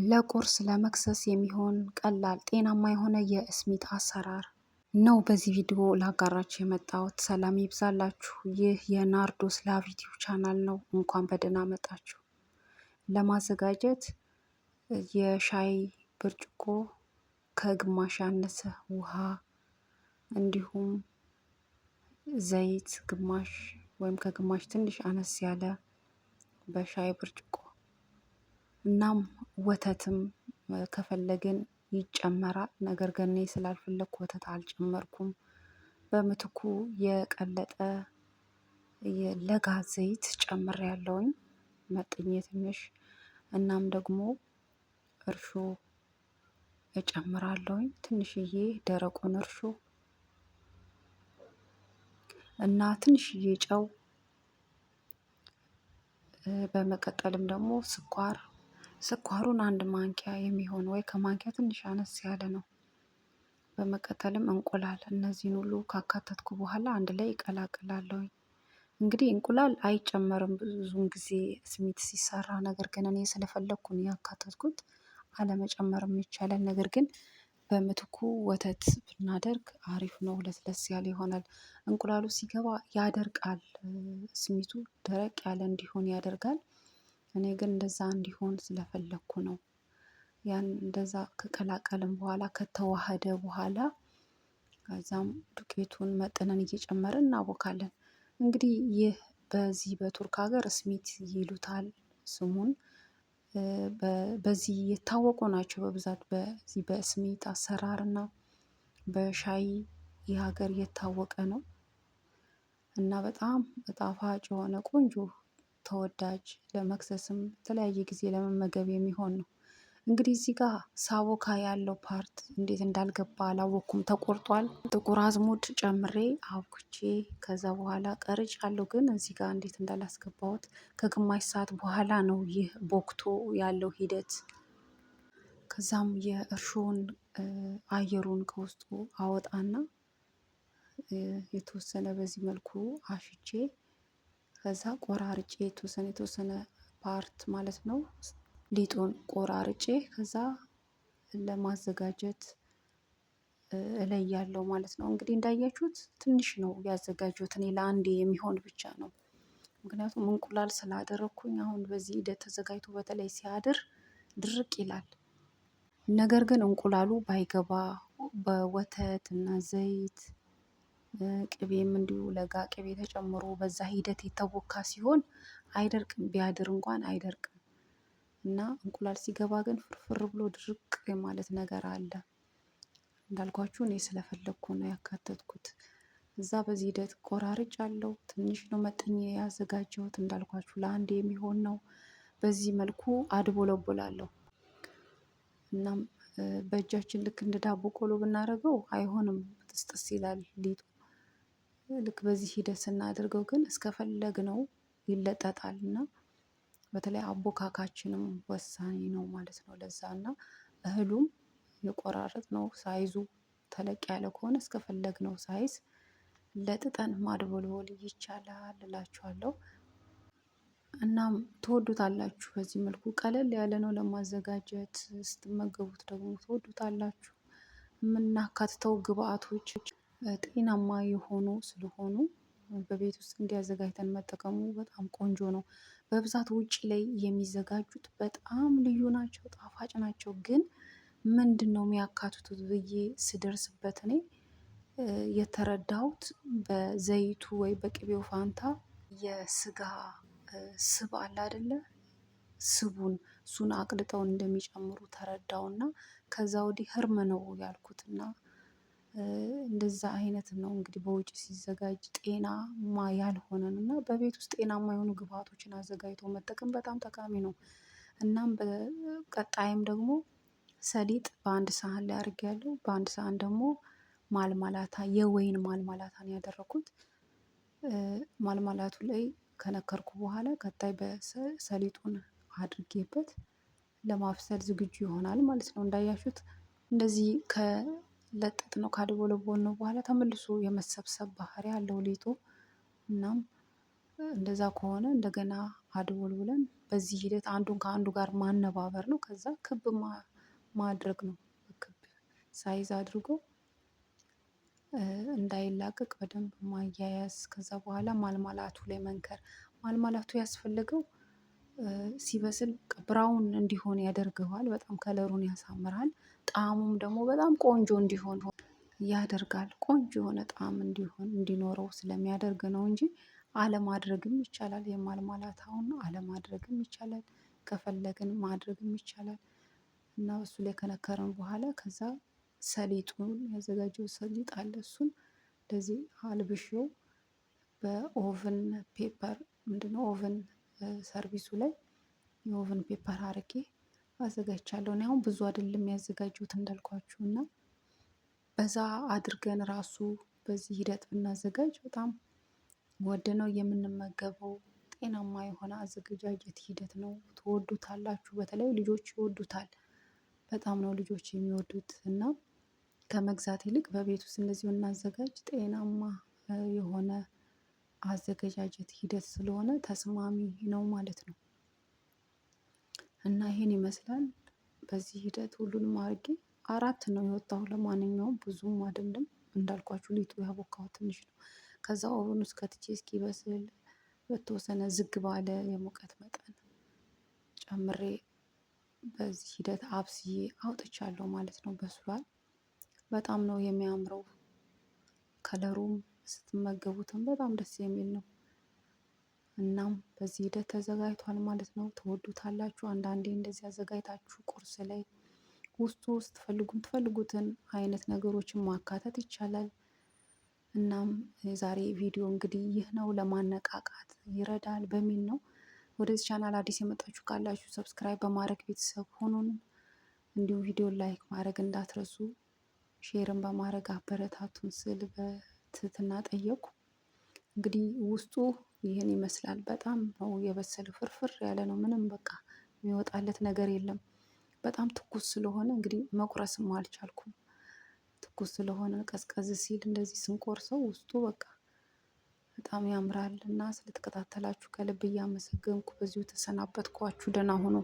ለቁርስ ለመክሰስ የሚሆን ቀላል ጤናማ የሆነ የእስሚት አሰራር ነው በዚህ ቪዲዮ ላጋራችሁ የመጣሁት። ሰላም ይብዛላችሁ። ይህ የናርዶስ ላቭ ዩቲዩብ ቻናል ነው። እንኳን በደህና መጣችሁ። ለማዘጋጀት የሻይ ብርጭቆ ከግማሽ ያነሰ ውሃ እንዲሁም ዘይት ግማሽ ወይም ከግማሽ ትንሽ አነስ ያለ በሻይ ብርጭቆ እናም ወተትም ከፈለግን ይጨመራል። ነገር ግን እኔ ስላልፈለግኩ ወተት አልጨመርኩም። በምትኩ የቀለጠ የለጋ ዘይት ጨምሬያለሁኝ መጥኜ ትንሽ። እናም ደግሞ እርሾ እጨምራለሁኝ ትንሽዬ ደረቁን እርሾ እና ትንሽዬ ጨው። በመቀጠልም ደግሞ ስኳሩን አንድ ማንኪያ የሚሆን ወይ ከማንኪያ ትንሽ አነስ ያለ ነው። በመቀጠልም እንቁላል። እነዚህን ሁሉ ካካተትኩ በኋላ አንድ ላይ እቀላቅላለሁኝ። እንግዲህ እንቁላል አይጨመርም ብዙውን ጊዜ እስሚት ሲሰራ፣ ነገር ግን እኔ ስለፈለግኩ ነው ያካተትኩት። አለመጨመርም ይቻላል፣ ነገር ግን በምትኩ ወተት ብናደርግ አሪፍ ነው። ለስለስ ያለ ይሆናል። እንቁላሉ ሲገባ ያደርቃል፣ እስሚቱ ደረቅ ያለ እንዲሆን ያደርጋል። እኔ ግን እንደዛ እንዲሆን ስለፈለግኩ ነው። ያን እንደዛ ከቀላቀልን በኋላ ከተዋሃደ በኋላ ከዛም ዱቄቱን መጠነን እየጨመርን እናቦካለን። እንግዲህ ይህ በዚህ በቱርክ ሀገር እስሚት ይሉታል ስሙን። በዚህ የታወቁ ናቸው በብዛት በዚህ በእስሚት አሰራር እና በሻይ የሀገር የታወቀ ነው እና በጣም ጣፋጭ የሆነ ቆንጆ ተወዳጅ ለመክሰስም የተለያየ ጊዜ ለመመገብ የሚሆን ነው። እንግዲህ እዚህ ጋር ሳቦካ ያለው ፓርት እንዴት እንዳልገባ አላወቅኩም። ተቆርጧል። ጥቁር አዝሙድ ጨምሬ አብኩቼ ከዛ በኋላ ቀርጫለሁ። ግን እዚህ ጋር እንዴት እንዳላስገባሁት ከግማሽ ሰዓት በኋላ ነው ይህ ቦክቶ ያለው ሂደት። ከዛም የእርሾውን አየሩን ከውስጡ አወጣና የተወሰነ በዚህ መልኩ አሽቼ ከዛ ቆራርጬ የተወሰነ ፓርት ማለት ነው ሊጡን ቆራርጬ ከዛ ለማዘጋጀት እለያለሁ ማለት ነው። እንግዲህ እንዳያችሁት ትንሽ ነው ያዘጋጀሁት እኔ ለአንዴ የሚሆን ብቻ ነው። ምክንያቱም እንቁላል ስላደረኩኝ አሁን በዚህ ሂደት ተዘጋጅቶ በተለይ ሲያድር ድርቅ ይላል። ነገር ግን እንቁላሉ ባይገባ በወተት እና ዘይት ቅቤም እንዲሁ ለጋ ቅቤ ተጨምሮ በዛ ሂደት የተቦካ ሲሆን አይደርቅም። ቢያድር እንኳን አይደርቅም እና እንቁላል ሲገባ ግን ፍርፍር ብሎ ድርቅ የማለት ነገር አለ። እንዳልኳችሁ እኔ ስለፈለግኩ ነው ያካተትኩት። እዛ በዚህ ሂደት ቆራርጫለሁ። ትንሽ ነው መጥኜ ያዘጋጀሁት፣ እንዳልኳችሁ ለአንድ የሚሆን ነው። በዚህ መልኩ አድቦለቡላለሁ። እናም በእጃችን ልክ እንደ ዳቦ ቆሎ ብናደርገው አይሆንም፣ ጥስጥስ ይላል ሊጡ። ልክ በዚህ ሂደት ስናደርገው ግን እስከፈለግነው ይለጠጣል እና በተለይ አቦካካችንም ወሳኝ ነው ማለት ነው ለዛ። እና እህሉም የቆራረጥነው ሳይዙ ተለቅ ያለ ከሆነ እስከፈለግነው ሳይዝ ለጥጠን ማድቦልቦል ይቻላል እላችኋለሁ። እናም ትወዱታላችሁ። በዚህ መልኩ ቀለል ያለ ነው ለማዘጋጀት፣ ስትመገቡት ደግሞ ትወዱታላችሁ። የምናካትተው ግብአቶች ጤናማ የሆኑ ስለሆኑ በቤት ውስጥ እንዲያዘጋጅተን መጠቀሙ በጣም ቆንጆ ነው። በብዛት ውጭ ላይ የሚዘጋጁት በጣም ልዩ ናቸው፣ ጣፋጭ ናቸው። ግን ምንድን ነው የሚያካትቱት ብዬ ስደርስበት እኔ የተረዳሁት በዘይቱ ወይ በቅቤው ፋንታ የስጋ ስብ አለ አይደለ? እሱን አቅልጠው እንደሚጨምሩ ተረዳውና ከዛ ወዲህ ህርም ነው ያልኩትና እንደዛ አይነት ነው እንግዲህ በውጭ ሲዘጋጅ ጤናማ ያልሆነን እና በቤት ውስጥ ጤናማ የሆኑ ግብአቶችን አዘጋጅቶ መጠቀም በጣም ጠቃሚ ነው። እናም በቀጣይም ደግሞ ሰሊጥ በአንድ ሳህን ላይ አድርጌያለሁ። በአንድ ሳህን ደግሞ ማልማላታ የወይን ማልማላታን ያደረኩት። ማልማላቱ ላይ ከነከርኩ በኋላ ቀጣይ በሰሊጡን አድርጌበት ለማብሰል ዝግጁ ይሆናል ማለት ነው። እንዳያችሁት እንደዚህ ከለጠጥ ነው ካድቦለቦል ነው በኋላ ተመልሶ የመሰብሰብ ባህሪ ያለው ሊጡ። እናም እንደዛ ከሆነ እንደገና አድቦልቡለን በዚህ ሂደት አንዱን ከአንዱ ጋር ማነባበር ነው። ከዛ ክብ ማድረግ ነው። ክብ ሳይዝ አድርጎ እንዳይላቀቅ በደንብ ማያያዝ። ከዛ በኋላ ማልማላቱ ላይ መንከር። ማልማላቱ ያስፈለገው ሲበስል ብራውን እንዲሆን ያደርገዋል። በጣም ከለሩን ያሳምራል። ጣዕሙም ደግሞ በጣም ቆንጆ እንዲሆን ያደርጋል። ቆንጆ የሆነ ጣዕም እንዲኖረው ስለሚያደርግ ነው እንጂ አለማድረግም ይቻላል። የማልማላታውን አለማድረግም ይቻላል። ከፈለግን ማድረግም ይቻላል። እና እሱ ላይ ከነከረን በኋላ ከዛ ሰሊጡን ያዘጋጀው ሰሊጥ አለ። እሱን እንደዚህ አልብሼው በኦቨን ፔፐር ምንድነው ኦቨን ሰርቪሱ ላይ የኦቨን ፔፐር አርጌ አዘጋጅቻለሁ። እኔ አሁን ብዙ አይደለም ያዘጋጀሁት እንዳልኳችሁ እና በዛ አድርገን ራሱ በዚህ ሂደት ብናዘጋጅ በጣም ወደነው የምንመገበው ጤናማ የሆነ አዘገጃጀት ሂደት ነው። ትወዱታላችሁ። በተለይ ልጆች ይወዱታል። በጣም ነው ልጆች የሚወዱት እና ከመግዛት ይልቅ በቤት ውስጥ እንደዚሁ እናዘጋጅ። ጤናማ የሆነ አዘገጃጀት ሂደት ስለሆነ ተስማሚ ነው ማለት ነው። እና ይሄን ይመስላል። በዚህ ሂደት ሁሉንም አድርጌ 4 ነው የወጣው። ለማንኛውም ብዙም አይደለም እንዳልኳችሁ ሊጡ ያቦካሁት ትንሽ ነው። ከዛ ኦቨን ውስጥ ከትቼ እስኪበስል በተወሰነ ዝግ ባለ የሙቀት መጠን ጨምሬ በዚህ ሂደት አብስዬ አውጥቻለሁ ማለት ነው። በስሏል። በጣም ነው የሚያምረው። ከለሩም ስትመገቡትም በጣም ደስ የሚል ነው። እናም በዚህ ሂደት ተዘጋጅቷል ማለት ነው። ትወዱታላችሁ። አንዳንዴ እንደዚህ አዘጋጅታችሁ ቁርስ ላይ ውስጡ ትፈልጉትን አይነት ነገሮችን ማካተት ይቻላል። እናም የዛሬ ቪዲዮ እንግዲህ ይህ ነው። ለማነቃቃት ይረዳል በሚል ነው። ወደዚህ ቻናል አዲስ የመጣችሁ ካላችሁ ሰብስክራይብ በማድረግ ቤተሰብ ሁኑን። እንዲሁም ቪዲዮ ላይክ ማድረግ እንዳትረሱ፣ ሼርን በማድረግ አበረታቱን ስል በትህትና ጠየቁ። እንግዲህ ውስጡ ይህን ይመስላል። በጣም ነው የበሰለው። ፍርፍር ያለ ነው። ምንም በቃ የሚወጣለት ነገር የለም። በጣም ትኩስ ስለሆነ እንግዲህ መቁረስም አልቻልኩም። ትኩስ ስለሆነ ቀዝቀዝ ሲል እንደዚህ ስንቆርሰው ውስጡ በቃ በጣም ያምራል። እና ስለተከታተላችሁ ከልብ እያመሰገንኩ በዚሁ ተሰናበትኳችሁ። ደህና ሁኑ።